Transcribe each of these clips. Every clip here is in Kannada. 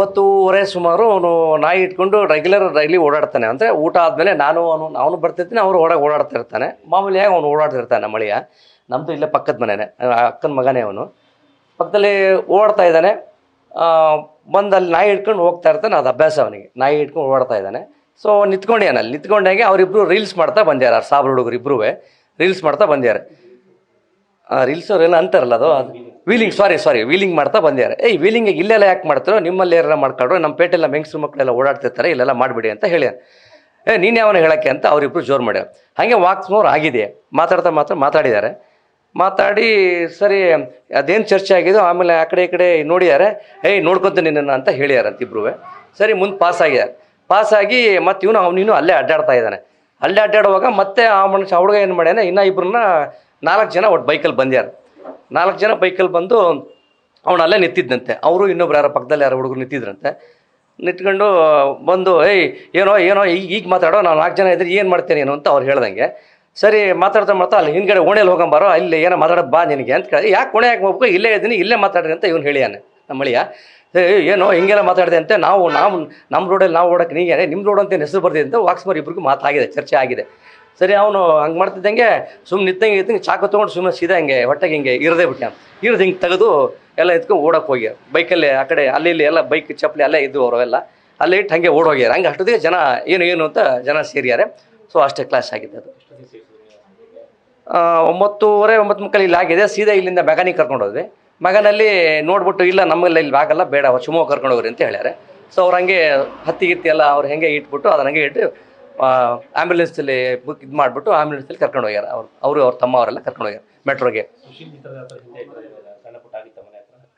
9:30 ಸುಮಾರು ಅವನು ನಾಯಿ ಇಟ್ಕೊಂಡು ಡೈಲಿ ಓಡಾಡ್ತಾನೆ. ಅಂದರೆ ಊಟ ಆದಮೇಲೆ ಅವನು ಬರ್ತಿರ್ತೀನಿ, ಅವರು ಓಡಾಡ್ತಾ ಇರ್ತಾನೆ. ಮಾಮೂಲಿಯಾಗಿ ಅವನು ಓಡಾಡ್ತಿರ್ತಾನೆ. ಮಳಿಯ ನಮ್ಮದು ಇಲ್ಲೇ ಪಕ್ಕದ ಮನೆಯೇ, ಅಕ್ಕನ ಮಗನೇ ಅವನು. ಪಕ್ಕದಲ್ಲಿ ಓಡಾಡ್ತಾ ಇದ್ದಾನೆ. ಬಂದು ಅಲ್ಲಿ ನಾಯಿ ಇಟ್ಕೊಂಡು ಹೋಗ್ತಾ ಇರ್ತಾನೆ. ಅದು ಅಭ್ಯಾಸ ಅವನಿಗೆ, ನಾಯಿ ಇಟ್ಕೊಂಡು ಓಡಾಡ್ತಾ ಇದ್ದಾನೆ. ಸೊ ನಿಂತ್ಕೊಂಡೇನೆ, ಅಲ್ಲಿ ನಿಂತ್ಕೊಂಡಾಗೆ ಅವರಿಬ್ಬರು ರೀಲ್ಸ್ ಮಾಡ್ತಾ ಬಂದ್ಯಾರ. ಸಾಬ್ರ ಹುಡುಗರು ಇಬ್ಬರೂ ರೀಲ್ಸ್ ಮಾಡ್ತಾ ಬಂದ್ಯಾರ. ರೀಲ್ಸ್ ಅವರೆಲ್ಲ ಅಂತಾರಲ್ಲ, ಅದು ವೀಲಿಂಗ್ ಮಾಡ್ತಾ ಬಂದ್ಯಾರೆ. ವೀಲಿಂಗಿಗೆ ಇಲ್ಲೆಲ್ಲ ಯಾಕೆ ಮಾಡ್ತಾರೋ, ನಿಮ್ಮಲ್ಲಿ ಏನಾರ ಮಾಡ್ಕೊಂಡ್ರು, ನಮ್ಮ ಪೇಟೆಲ್ಲ ಮೆಂಗಸ್ರು ಮಕ್ಕಳೆಲ್ಲ ಓಡಾಡ್ತಿರ್ತಾರೆ, ಇಲ್ಲೆಲ್ಲ ಮಾಡಿಬಿಡಿ ಅಂತ ಹೇಳ್ಯಾರ. ನೀನು ಯಾವನ ಹೇಳೋಕ್ಕೆ ಅಂತ ಅವರಿಬ್ಬರು ಜೋರು ಮಾಡ್ಯಾರ. ಹಾಗೆ ವಾಕ್ಸ್ಮೋರ್ ಆಗಿದೆ. ಮಾತಾಡಿದ್ದಾರೆ. ಮಾತಾಡಿ ಸರಿ ಅದೇನು ಚರ್ಚೆ ಆಗಿದೋ ಆಮೇಲೆ ಆ ಕಡೆ ಈ ಕಡೆ ನೋಡಿದ್ದಾರೆ. ನೋಡ್ಕೊತೀನಿ ನಿನ್ನನ್ನು ಅಂತ ಹೇಳ್ಯಾರಂತ ಇಬ್ಬರು. ಸರಿ ಮುಂದೆ ಪಾಸಾಗಿ ಮತ್ತು ಅವನಿನ್ನೂ ಅಲ್ಲೇ ಅಡ್ಡಾಡ್ತಾ ಇದ್ದಾನೆ. ಅಲ್ಲೇ ಅಡ್ಡಾಡುವಾಗ ಮತ್ತೆ ಆ ಹುಡುಗ ಏನು ಮಾಡ್ಯಾನೆ, ಇನ್ನೂ ಇಬ್ಬರನ್ನ 4 ಜನ ಒಟ್ಟು ಬೈಕಲ್ಲಿ ಬಂದ್ಯಾರ. 4 ಜನ ಬೈಕಲ್ಲಿ ಬಂದು ಅವನಲ್ಲೇ ನಿಂತಿದ್ದಂತೆ. ಅವರು ಇನ್ನೊಬ್ರು ಯಾರೋ ಪಕ್ಕದಲ್ಲಿ ಯಾರೋ ಹುಡುಗರು ನಿಂತಿದ್ರಂತೆ. ನಿಂತ್ಕೊಂಡು ಬಂದು ಏನೋ ಈಗ ಮಾತಾಡೋ, ನಾವು 4 ಜನ ಇದ್ರೆ ಏನು ಮಾಡ್ತೇನೆ ಏನು ಅಂತ ಅವ್ರು ಹೇಳ್ದಂಗೆ. ಸರಿ ಮಾತಾಡ್ತಾ ಅಲ್ಲಿ ಹಿಂದ್ಗಡೆ ಓಣೆಯಲ್ಲಿ ಹೋಗಂಬಾರೋ, ಇಲ್ಲಿ ಏನೋ ಮಾತಾಡೋದು ಬಾ ನಿನಗೆ ಅಂತ ಕೇಳಿ. ಯಾಕೆ ಓಣೆ ಯಾಕೆ ಹೋಗ್ಬೇಕು, ಇಲ್ಲೇ ಇದ್ದೀನಿ, ಇಲ್ಲೇ ಮಾತಾಡ್ರಿ ಅಂತ ಇವ್ನು ಹೇಳಿಯಾನೆ ನಮ್ಮ ಮಳಿಯ. ಏನೋ ಹಿಂಗೆಲ್ಲ ಮಾತಾಡಿದೆ ಅಂತೆ. ನಮ್ಮ ರೋಡಲ್ಲಿ ನಾವು ಓಡೋಕೆ ನೀಗೇನೆ, ನಿಮ್ಮ ರೋಡ್ ಅಂತ ಹೆಸರು ಬರ್ದಿದೆ ಅಂತ ವಾಕ್ಸ್ಮೋರ್ ಇಬ್ರಿಗೂ ಮಾತಾಗಿದೆ, ಚರ್ಚೆ ಆಗಿದೆ. ಸರಿ ಅವನು ಹಂಗೆ ಮಾಡ್ತಿದ್ದಂಗೆ ಸುಮ್ಮನೆ ನಿಂತಂಗೆ ಚಾಕು ತೊಗೊಂಡು ಸುಮ್ಮನೆ ಸೀದಾ ಹಿಂಗೆ ಹೊಟ್ಟೆಗೆ ಹಿಂಗೆ ಇರದೇ ಹಿಂಗೆ ತೆಗೆದು ಎಲ್ಲ ಎತ್ಕೊಂಡು ಓಡೋಕೆ ಹೋಗ್ಯಾರ. ಬೈಕಲ್ಲಿ ಆ ಕಡೆ ಅಲ್ಲಿ ಎಲ್ಲ ಬೈಕ್ ಚಪ್ಪಲಿ ಅಲ್ಲೇ ಇದ್ದು ಅವರೆಲ್ಲ ಅಲ್ಲೇ ಇಟ್ಟು ಹಾಗೆ ಓಡೋಗ್ಯಾರ. ಹಂಗೆ ಅಷ್ಟೊತ್ತಿಗೆ ಜನ ಏನು ಅಂತ ಜನ ಸೇರಿಯಾರೆ. ಸೊ ಅಷ್ಟೇ ಕ್ಲಾಸ್ ಆಗಿದೆ ಅದು. 9:30 9:30 ಇಲ್ಲಿ ಆಗಿದೆ. ಸೀದಾ ಇಲ್ಲಿಂದ ಮೆಗಾನಿಕ್ ಕರ್ಕೊಂಡು ಹೋದ್ವಿ. ಮೆಗಾನಲ್ಲಿ ನೋಡ್ಬಿಟ್ಟು ಇಲ್ಲ ನಮಗೆಲ್ಲ ಇಲ್ಲಿ ಆಗಲ್ಲ, ಬೇಡ ಶಿವಮೊಗ್ಗ ಕರ್ಕೊಂಡು ಹೋಗ್ರಿ ಅಂತ ಹೇಳ್ಯಾರೆ. ಸೊ ಅವ್ರು ಹಂಗೆ ಹತ್ತಿ ಎಲ್ಲ ಅವ್ರು ಹೆಂಗೆ ಇಟ್ಬಿಟ್ಟು ಅದನ್ನ ಹಂಗೆ ಇಟ್ಟು ಆ್ಯಂಬುಲೆನ್ಸಲ್ಲಿ ಇದು ಮಾಡಿಬಿಟ್ಟು ಆ್ಯಂಬುಲೆನ್ಸಲ್ಲಿ ಕರ್ಕೊಂಡು ಹೋಗ್ಯಾರ. ಅವ್ರ ತಮ್ಮ ಅವರೆಲ್ಲ ಕರ್ಕೊಂಡು ಹೋಗ್ಯಾರ ಮೆಟ್ರೋಗೆ.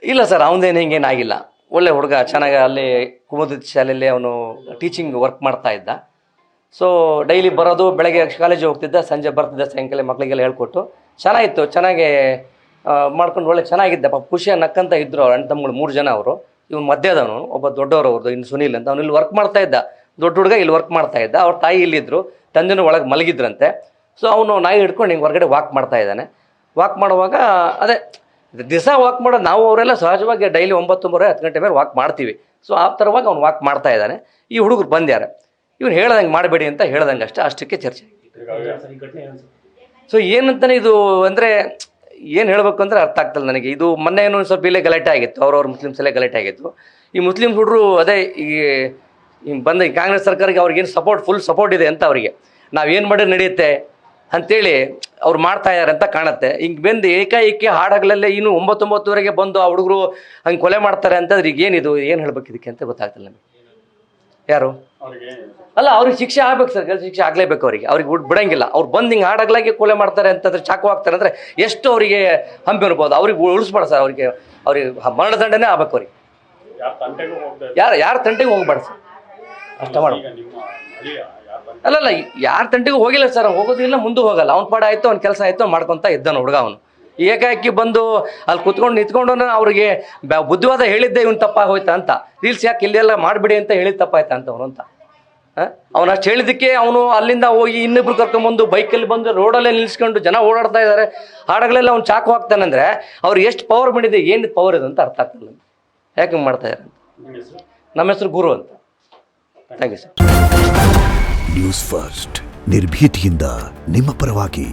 ಇಲ್ಲ ಸರ್, ಅವನದೇನು ಹಿಂಗೇನಾಗಿಲ್ಲ. ಒಳ್ಳೆ ಹುಡುಗ, ಚೆನ್ನಾಗಿ ಅಲ್ಲಿ ಕುಮುದಿತ ಶಾಲೆಯಲ್ಲಿ ಅವನು ಟೀಚಿಂಗ್ ವರ್ಕ್ ಮಾಡ್ತಾ ಇದ್ದ. ಸೊ ಡೈಲಿ ಬರೋದು, ಬೆಳಗ್ಗೆ ಕಾಲೇಜಿಗೆ ಹೋಗ್ತಿದ್ದ, ಸಂಜೆ ಬರ್ತಿದ್ದ, ಸಾಯಂಕಾಲ ಮಕ್ಕಳಿಗೆಲ್ಲ ಹೇಳ್ಕೊಟ್ಟು ಚೆನ್ನಾಗಿತ್ತು. ಚೆನ್ನಾಗಿ ಮಾಡ್ಕೊಂಡು ಒಳ್ಳೆ ಚೆನ್ನಾಗಿದ್ದ. ಪಾಪ ಖುಷಿಯಾಗಿ ನಕ್ಕಂತ ಇದ್ದರು. ಅವ್ರ ಅಣ್ಣ ತಮ್ಮಗಳು 3 ಜನ ಅವರು. ಇವ್ನು ಮಧ್ಯದವನು, ಒಬ್ಬ ದೊಡ್ಡವರು ಅವ್ರದ್ದು, ಇನ್ನು ಸುನೀಲ್ ಅಂತ. ಅವ್ನು ಇಲ್ಲಿ ವರ್ಕ್ ಮಾಡ್ತಾ ಇದ್ದ, ದೊಡ್ಡ ಹುಡುಗ ಇಲ್ಲಿ ವರ್ಕ್ ಮಾಡ್ತಾ ಇದ್ದ. ಅವ್ರ ತಾಯಿ ಇಲ್ಲಿದ್ದರು, ತಂದೆನೂ ಒಳಗೆ ಮಲಗಿದ್ರಂತೆ. ಸೊ ಅವನು ನಾಯಿ ಹಿಡ್ಕೊಂಡು ಹಿಂಗೆ ಹೊರಗಡೆ ವಾಕ್ ಮಾಡ್ತಾ ಇದ್ದಾನೆ. ವಾಕ್ ಮಾಡುವಾಗ ಅದೇ ದಿವಸ ವಾಕ್ ಮಾಡೋದು ನಾವು ಅವರೆಲ್ಲ ಸಹಜವಾಗಿ ಡೈಲಿ 9, 9, 10 ಗಂಟೆ ಮೇಲೆ ವಾಕ್ ಮಾಡ್ತೀವಿ. ಸೊ ಆ ಥರವಾಗಿ ಅವ್ನು ವಾಕ್ ಮಾಡ್ತಾ ಇದ್ದಾನೆ. ಈ ಹುಡುಗರು ಬಂದ್ಯಾರ. ಇವ್ನು ಹೇಳ್ದಂಗೆ ಮಾಡಬೇಡಿ ಅಂತ ಹೇಳ್ದಂಗೆ ಅಷ್ಟಕ್ಕೆ ಚರ್ಚೆ. ಸೊ ಏನಂತಾನೆ ಇದು ಅಂದರೆ ಏನು ಹೇಳಬೇಕು ಅಂದರೆ ಅರ್ಥ ಆಗ್ತಲ್ಲ ನನಗೆ. ಇದು ಮೊನ್ನೆ ಏನೋ ಸ್ವಲ್ಪ ಇಲ್ಲೇ ಗಲಾಟೆ ಆಗಿತ್ತು, ಅವ್ರವ್ರ ಮುಸ್ಲಿಮ್ಸಲ್ಲೇ ಗಲಾಟೆ ಆಗಿತ್ತು. ಈ ಮುಸ್ಲಿಮ್ ಹುಡುಗರು ಅದೇ ಈ ಬಂದ ಕಾಂಗ್ರೆಸ್ ಸರ್ಕಾರಕ್ಕೆ ಅವ್ರಿಗೇನು ಫುಲ್ ಸಪೋರ್ಟ್ ಇದೆ ಅಂತ ಅವರಿಗೆ. ನಾವೇನು ಮಾಡಿದ್ರೆ ನಡೆಯುತ್ತೆ ಅಂಥೇಳಿ ಅವ್ರು ಮಾಡ್ತಾ ಇದ್ದಾರೆ ಅಂತ ಕಾಣುತ್ತೆ. ಹಿಂಗೆ ಬಂದು ಏಕಾಏಕಿ ಹಾಡಾಗಲಲ್ಲೇ ಇನ್ನು 9:30 ಬಂದು ಆ ಹುಡುಗರು ಹಂಗೆ ಕೊಲೆ ಮಾಡ್ತಾರೆ ಅಂತಂದ್ರೆ ಈಗ ಏನಿದು, ಏನು ಹೇಳ್ಬೇಕು ಇದಕ್ಕೆ ಅಂತ ಗೊತ್ತಾಗ್ತಿಲ್ಲ ನಮಗೆ. ಯಾರು ಅಲ್ಲ, ಅವ್ರಿಗೆ ಶಿಕ್ಷೆ ಆಗ್ಬೇಕು ಸರ್, ಶಿಕ್ಷೆ ಆಗಲೇಬೇಕು ಅವ್ರಿಗೆ ಬಿಡಂಗಿಲ್ಲ. ಅವ್ರು ಬಂದು ಹಿಂಗೆ ಹಾಡಾಗ್ಲಾಗೆ ಕೊಲೆ ಮಾಡ್ತಾರೆ ಅಂತಂದ್ರೆ, ಚಾಕು ಹಾಕ್ತಾರೆ ಅಂದರೆ ಎಷ್ಟು ಅವರಿಗೆ ಹಂಪಿ ಅನ್ಬೋದು. ಅವ್ರಿಗೆ ಉಳಿಸ್ಬೇಡ ಸರ್, ಅವ್ರಿಗೆ ಮರಣದಂಡನೆ ಆಗ್ಬೇಕು ಅವ್ರಿಗೆ. ಯಾರ ತಂಟೆಗೂ ಹೋಗ್ಬೇಡ ಸರ್, ಅಷ್ಟ ಮಾಡ. ಅಲ್ಲಲ್ಲ, ಯಾರ ತಂಟೆಗೂ ಹೋಗಿಲ್ಲ ಸರ್, ಹೋಗೋದಿಲ್ಲ, ಮುಂದೆ ಹೋಗಲ್ಲ. ಅವ್ನ ಪಾಡ ಆಯಿತು, ಅವ್ನ ಕೆಲಸ ಆಯಿತು, ಮಾಡ್ಕೊತ ಇದ್ದಾನ ಹುಡುಗ. ಅವನು ಏಕಾಏಕಿ ಬಂದು ಅಲ್ಲಿ ಕುತ್ಕೊಂಡು ನಿಂತ್ಕೊಂಡು ಅವ್ರಿಗೆ ಬುದ್ಧಿವಾದ ಹೇಳಿದ್ದೆ ಇವ್ನು ತಪ್ಪಾಗಿ ಹೋಯ್ತಾ ಅಂತ. ರೀಲ್ಸ್ ಯಾಕೆ ಇಲ್ಲೆಲ್ಲ ಮಾಡಿಬಿಡಿ ಅಂತ ಹೇಳಿದ ತಪ್ಪಾಯ್ತಾ ಅಂತ ಅವನು ಅಂತ. ಅವನು ಅಷ್ಟು ಹೇಳಿದ್ದಕ್ಕೆ ಅವನು ಅಲ್ಲಿಂದ ಹೋಗಿ ಇನ್ನಿಬ್ರು ಕರ್ಕೊಂಡ್ಬಂದು ಬೈಕಲ್ಲಿ ಬಂದು ರೋಡಲ್ಲೇ ನಿಲ್ಸ್ಕೊಂಡು ಜನ ಓಡಾಡ್ತಾ ಇದ್ದಾರೆ. ಹಾಡಗಳೆಲ್ಲ ಅವ್ನು ಚಾಕು ಹಾಕ್ತಾನಂದ್ರೆ ಅವ್ರಿಗೆ ಎಷ್ಟು ಪವರ್ ಬಂದಿದೆ, ಏನು ಪವರ್ ಇದೆ ಅಂತ ಅರ್ಥ ಆಗ್ತಿಲ್ಲ. ಯಾಕೆ ಮಾಡ್ತಾ ಇದ್ದಾರೆ ಅಂತ. ನಮ್ಮ ಹೆಸರು ಗುರು ಅಂತ. Thank you sir. News first, ನಿರ್ಭೀತಿಯಿಂದ ನಿಮ್ಮ ಪರವಾಗಿ.